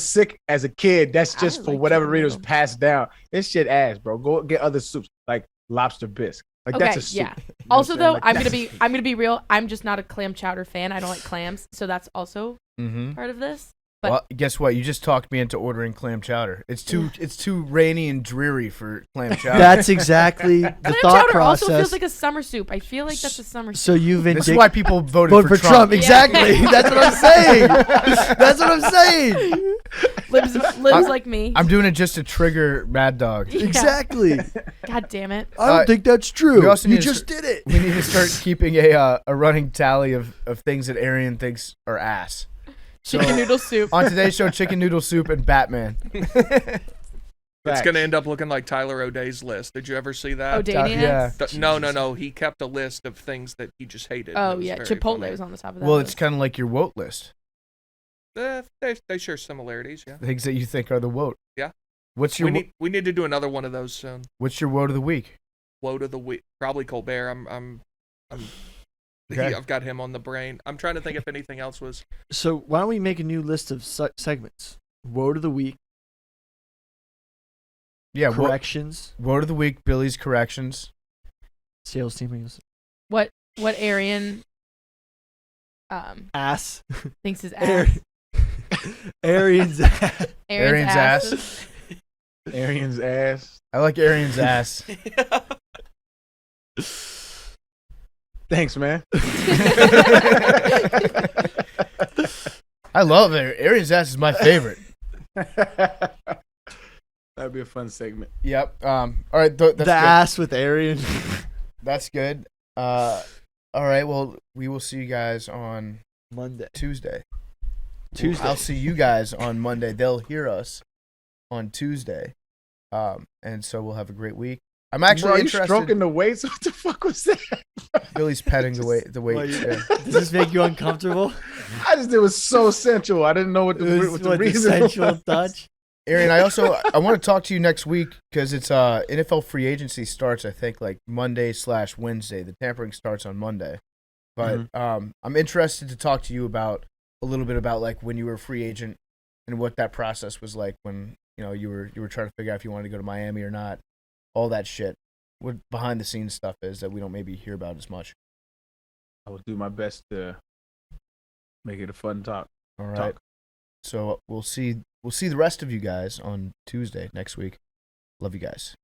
sick as a kid. That's I just don't for like whatever chicken reason it was noodle. passed down. This shit ass, bro. Go get other soups like lobster bisque. Like Okay, that's a soup. yeah. You know what Also, I'm though, saying? Like, I'm gonna that's a be soup. I'm gonna be real. I'm just not a clam chowder fan. I don't like clams, so that's also Mm-hmm. part of this. But Well, guess what? You just talked me into ordering clam chowder. It's too rainy and dreary for clam chowder. That's exactly the clam thought chowder also process. feels like a summer soup. I feel like that's a summer soup. So you've This is why people voted for Trump. Yeah. Exactly. That's what I'm saying. That's what I'm saying. Lives like me. I'm doing it just to trigger Mad Dog. Yeah. Exactly. God damn it. I don't think that's true. we also You need to just did it. We need to start keeping a running tally of things that Arian thinks are ass. Chicken noodle soup. On today's show, chicken noodle soup and Batman. It's Facts. gonna end up looking like Tyler O'Day's list. Did you ever see that? O'Danians? Yeah. No. He kept a list of things that he just hated. Oh It was yeah, very Chipotle funny. was on the top of that. Well, it's list. kind of like your woke list. They share similarities. Yeah. Things that you think are the woke. Yeah. What's your We need to do another one of those soon. What's your woe of the week? Woe of the week, probably Colbert. I'm Okay. I've got him on the brain. I'm trying to think if anything else was. So why don't we make a new list of segments? Woe of the week, Yeah, corrections, woe of the week. Billy's corrections. sales team, what Arian ass, thinks is ass. Arian's ass. Arian's ass. ass. Arian's ass. I like Arian's ass. Thanks, man. I love it. Arian's ass is my favorite. That'd be a fun segment. Yep. All right. That's The good. ass with Arian. That's good. All right. Well, we will see you guys on Monday. Tuesday. Tuesday. I'll see you guys on Monday. They'll hear us on Tuesday. And so we'll have a great week. I'm actually Bro, you interested. stroking the weights? What the fuck was that? Billy's petting the weight. Why, Yeah. Does this make you uncomfortable? It was so sensual. I didn't know what It the, was what the what, the reason sensual was. touch. Arian, I want to talk to you next week because it's NFL free agency starts, I think, like Monday/Wednesday. The tampering starts on Monday. But I'm interested to talk to you about a little bit about like when you were a free agent and what that process was like when you were trying to figure out if you wanted to go to Miami or not. All that shit. What behind the scenes stuff is that we don't maybe hear about as much. I will do my best to make it a fun talk. All right. So we'll see the rest of you guys on Tuesday next week. Love you guys.